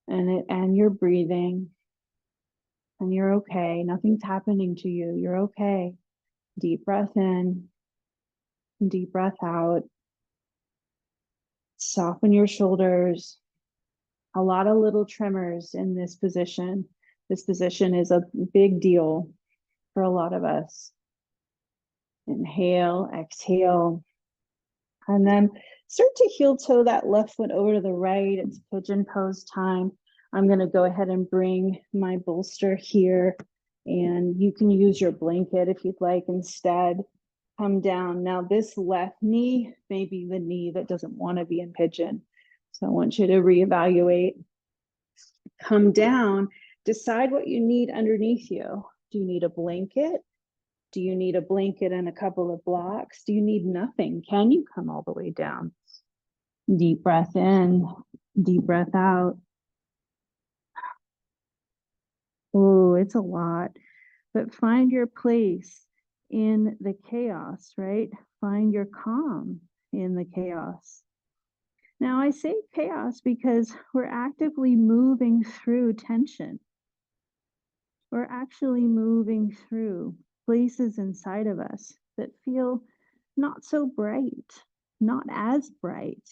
and you're breathing and you're okay. Nothing's happening to you. You're okay. Deep breath in, deep breath out. Soften your shoulders. A lot of little tremors in this position. This position is a big deal for a lot of us. Inhale, exhale, and then start to heel toe that left foot over to the right. It's pigeon pose time. I'm going to go ahead and bring my bolster here, and you can use your blanket if you'd like instead. Come down. Now this left knee may be the knee that doesn't want to be in pigeon. So I want you to reevaluate. Come down, decide what you need underneath you. Do you need a blanket? Do you need a blanket and a couple of blocks? Do you need nothing? Can you come all the way down? Deep breath in, deep breath out. Oh, it's a lot, but find your place in the chaos, right? Find your calm in the chaos. Now, I say chaos because we're actively moving through tension. We're actually moving through places inside of us that feel not so bright, not as bright,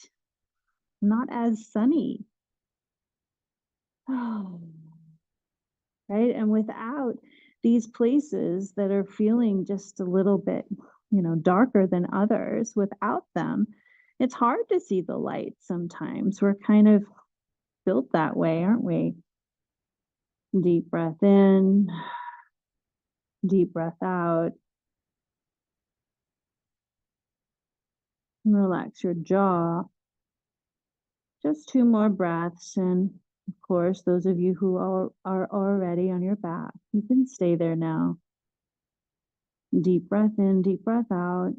not as sunny. Oh, right? And without these places that are feeling just a little bit, darker than others, without them, it's hard to see the light sometimes. We're kind of built that way, aren't we? Deep breath in, deep breath out. Relax your jaw. Just 2 more breaths. And of course, those of you who are already on your back, you can stay there now. Deep breath in, deep breath out.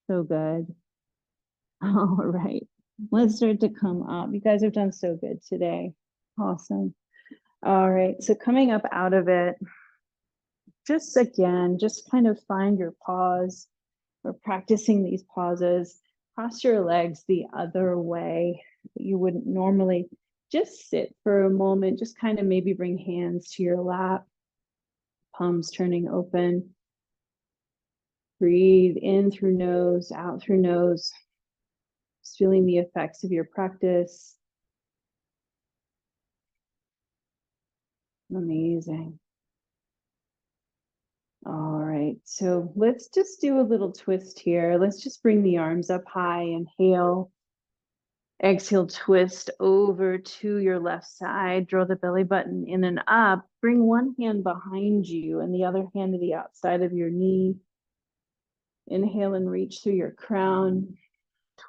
So good. All right. Let's start to come up. You guys have done so good today. Awesome. All right. So coming up out of it, just kind of find your pause. We're practicing these pauses. Cross your legs the other way. You wouldn't normally. Just sit for a moment. Just kind of maybe bring hands to your lap. palms turning open. Breathe in through nose, out through nose. Just feeling the effects of your practice. Amazing. All right, so let's just do a little twist here. Let's just bring the arms up high. Inhale. Exhale, twist over to your left side. Draw the belly button in and up. Bring one hand behind you and the other hand to the outside of your knee. Inhale and reach through your crown.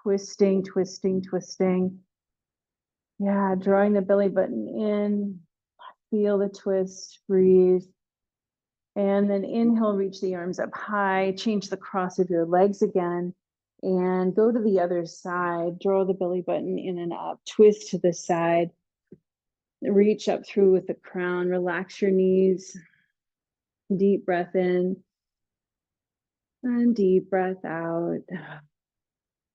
Twisting, twisting, twisting. Yeah, drawing the belly button in. Feel the twist, breathe. And then inhale, reach the arms up high. Change the cross of your legs again. And go to the other side. Draw the belly button in and up. Twist to the side. Reach up through with the crown. Relax your knees. Deep breath in. And deep breath out.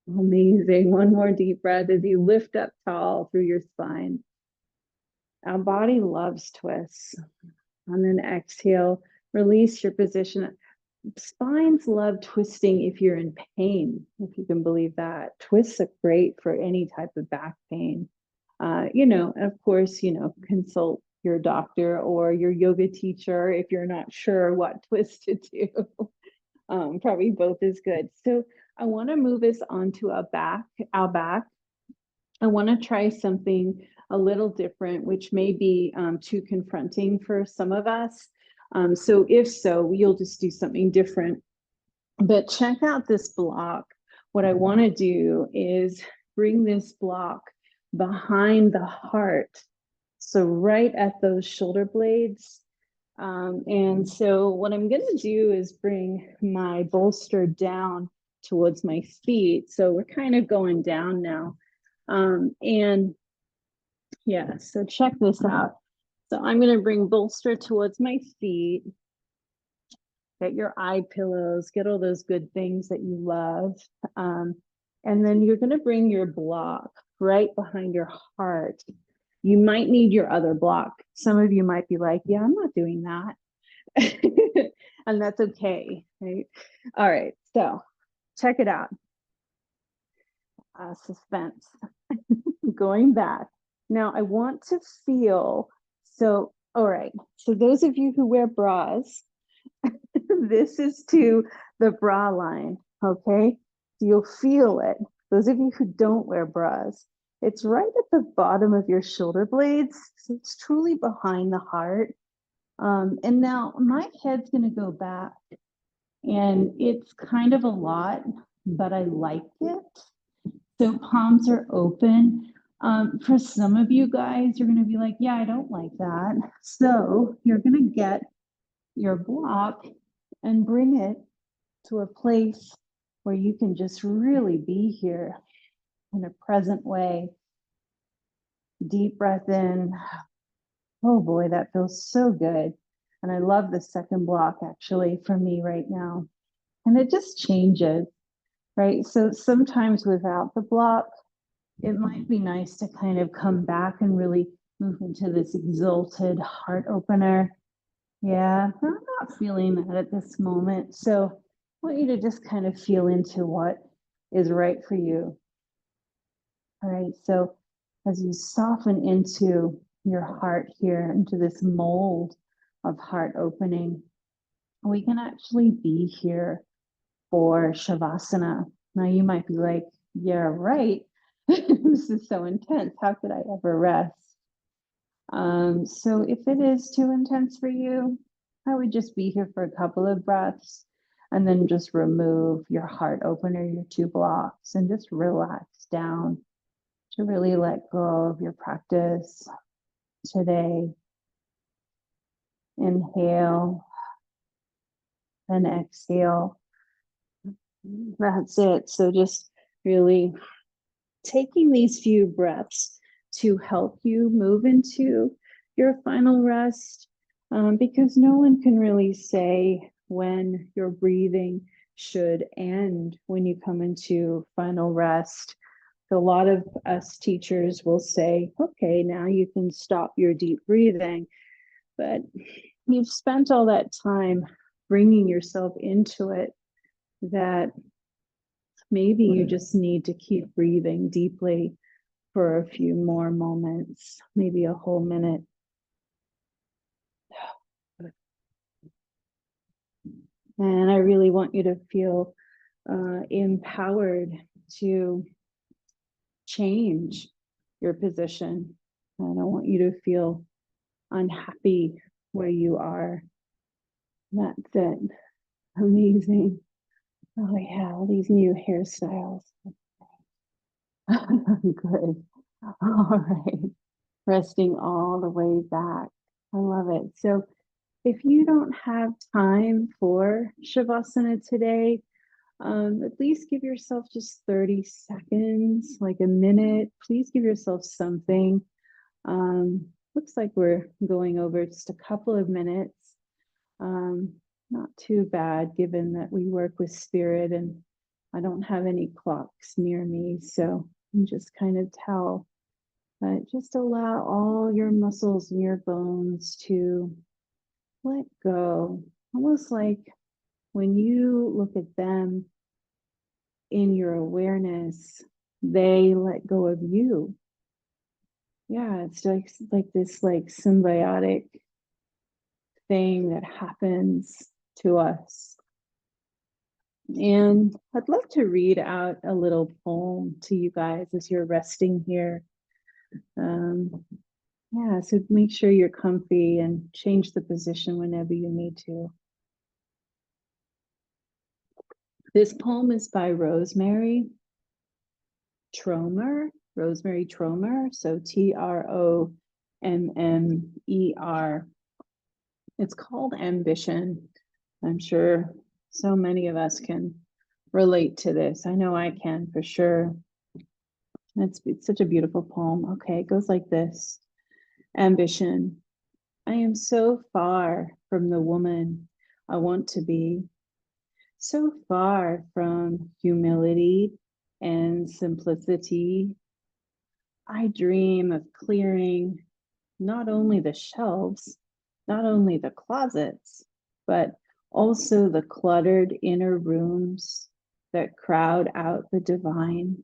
Amazing. One more deep breath as you lift up tall through your spine. Our body loves twists. And then exhale. Release your position. Spines love twisting if you're in pain, if you can believe that. Twists are great for any type of back pain. And of course, consult your doctor or your yoga teacher if you're not sure what twist to do. Probably both is good. So I want to move us onto our back. I want to try something a little different, which may be too confronting for some of us. So if so, you'll just do something different. But check out this block. What I want to do is bring this block behind the heart. So right at those shoulder blades. And so what I'm going to do is bring my bolster down towards my feet. So we're kind of going down now. And yeah, so check this out. So I'm going to bring bolster towards my feet. Get your eye pillows, get all those good things that you love. And then you're going to bring your block right behind your heart. You might need your other block. Some of you might be like, yeah, I'm not doing that. And that's okay, right? All right, so check it out. Suspense. Going back. Now I want to feel, so, all right. So those of you who wear bras, this is to the bra line, okay? You'll feel it. Those of you who don't wear bras, it's right at the bottom of your shoulder blades. So it's truly behind the heart. And now my head's going to go back, and it's kind of a lot, but I like it. So palms are open. For some of you guys, you're going to be like, yeah, I don't like that. So you're going to get your block and bring it to a place where you can just really be here in a present way. Deep breath in. Oh boy, that feels so good. And I love the second block actually for me right now. And it just changes, right? So sometimes without the block, it might be nice to kind of come back and really move into this exalted heart opener. Yeah, I'm not feeling that at this moment. So I want you to just kind of feel into what is right for you. All right, so as you soften into your heart here, into this mold of heart opening, we can actually be here for Shavasana. Now you might be like, yeah, right. This is so intense. How could I ever rest? So if it is too intense for you, I would just be here for a couple of breaths and then just remove your heart opener, your two blocks, and just relax down to really let go of your practice today. Inhale and exhale. That's it. So just really taking these few breaths to help you move into your final rest, because no one can really say when your breathing should end when you come into final rest. So a lot of us teachers will say, okay, now you can stop your deep breathing. But you've spent all that time bringing yourself into it, that maybe you just need to keep breathing deeply for a few more moments, maybe a whole minute. And I really want you to feel empowered to change your position. I don't want you to feel unhappy where you are. That's it. Amazing. Oh yeah, all these new hairstyles. Good. All right. Resting all the way back. I love it. So if you don't have time for Shavasana today, at least give yourself just 30 seconds, like a minute. Please give yourself something. Looks like we're going over just a couple of minutes. Not too bad, given that we work with spirit and I don't have any clocks near me, so I can just kind of tell. But just allow all your muscles and your bones to let go, almost like when you look at them in your awareness, they let go of you. Yeah, it's like this like symbiotic thing that happens to us. And I'd love to read out a little poem to you guys as you're resting here. Yeah, so make sure you're comfy and change the position whenever you need to. This poem is by Rosemary Tromer, so Trommer. It's called Ambition. I'm sure so many of us can relate to this. I know I can for sure. It's such a beautiful poem. Okay, it goes like this. Ambition. I am so far from the woman I want to be, so far from humility and simplicity. I dream of clearing not only the shelves, not only the closets, but also the cluttered inner rooms that crowd out the divine.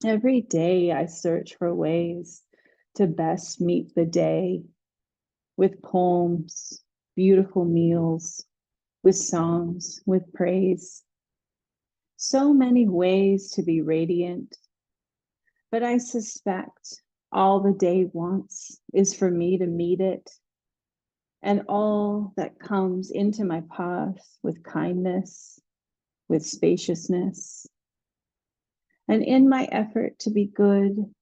Every day I search for ways to best meet the day with poems, beautiful meals, with songs, with praise. So many ways to be radiant, but I suspect all the day wants is for me to meet it, and all that comes into my path with kindness, with spaciousness. And in my effort to be good,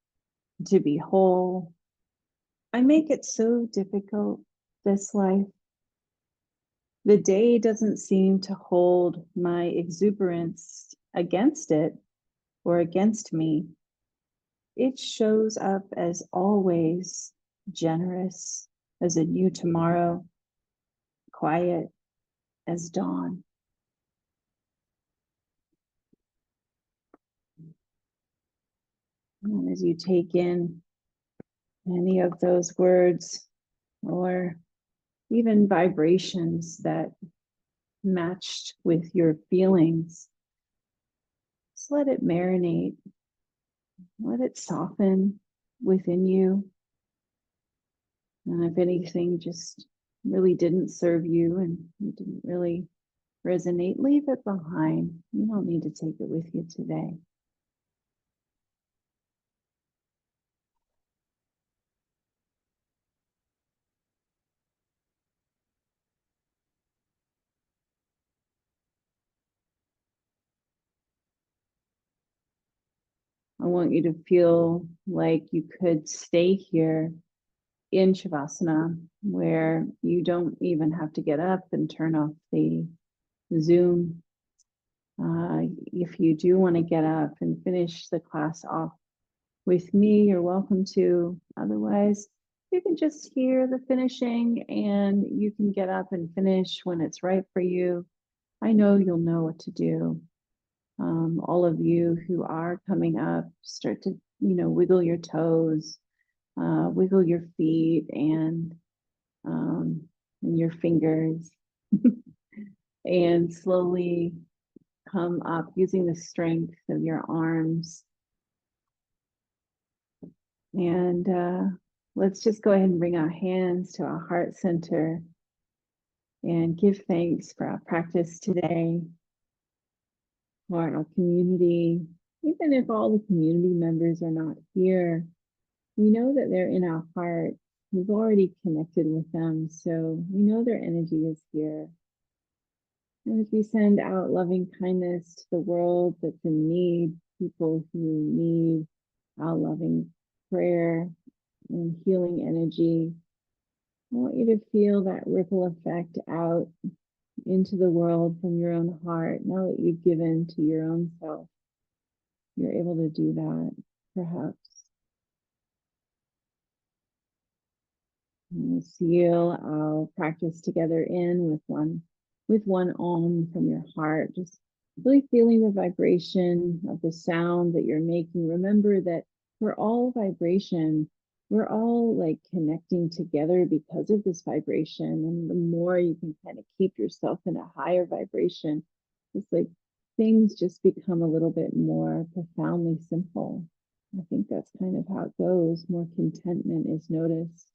to be whole, I make it so difficult, this life. The day doesn't seem to hold my exuberance against it or against me. It shows up as always generous as a new tomorrow, quiet as dawn. And as you take in any of those words or even vibrations that matched with your feelings, just let it marinate, let it soften within you. And if anything just really didn't serve you and you didn't really resonate, leave it behind. You don't need to take it with you today. I want you to feel like you could stay here in Shavasana, where you don't even have to get up and turn off the Zoom. If you do want to get up and finish the class off with me, you're welcome to. Otherwise, you can just hear the finishing and you can get up and finish when it's right for you. I know you'll know what to do. All of you who are coming up, start to, wiggle your toes, wiggle your feet, and and your fingers, and slowly come up using the strength of your arms. And let's just go ahead and bring our hands to our heart center and give thanks for our practice today, for our community. Even if all the community members are not here, we know that they're in our heart. We've already connected with them, so we know their energy is here. And as we send out loving kindness to the world that's in need, people who need our loving prayer and healing energy, I want you to feel that ripple effect out into the world from your own heart. Now that you've given to your own self, you're able to do that, perhaps. And we'll seal our practice together in with one Om from your heart, just really feeling the vibration of the sound that you're making. Remember that we're all vibration. We're all like connecting together because of this vibration. And the more you can kind of keep yourself in a higher vibration, it's like things just become a little bit more profoundly simple. I think that's kind of how it goes. More contentment is noticed.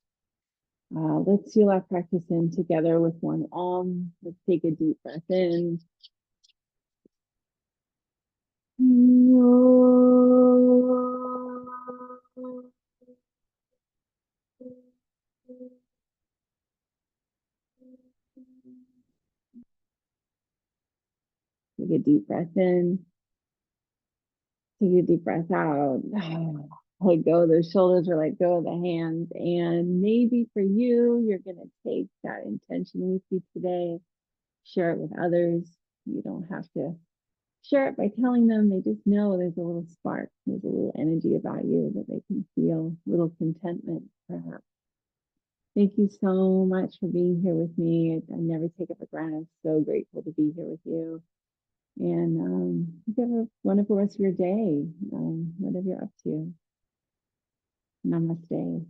Let's seal our practice in together with one Om. Let's take a deep breath in. Take a deep breath in. Take a deep breath out. Let go of those shoulders or let go of the hands. And maybe for you, you're going to take that intention with you today, share it with others. You don't have to share it by telling them. They just know there's a little spark, there's a little energy about you that they can feel, a little contentment, perhaps. Thank you so much for being here with me. I never take it for granted. I'm so grateful to be here with you. And you have a wonderful rest of your day, whatever you're up to. Namaste.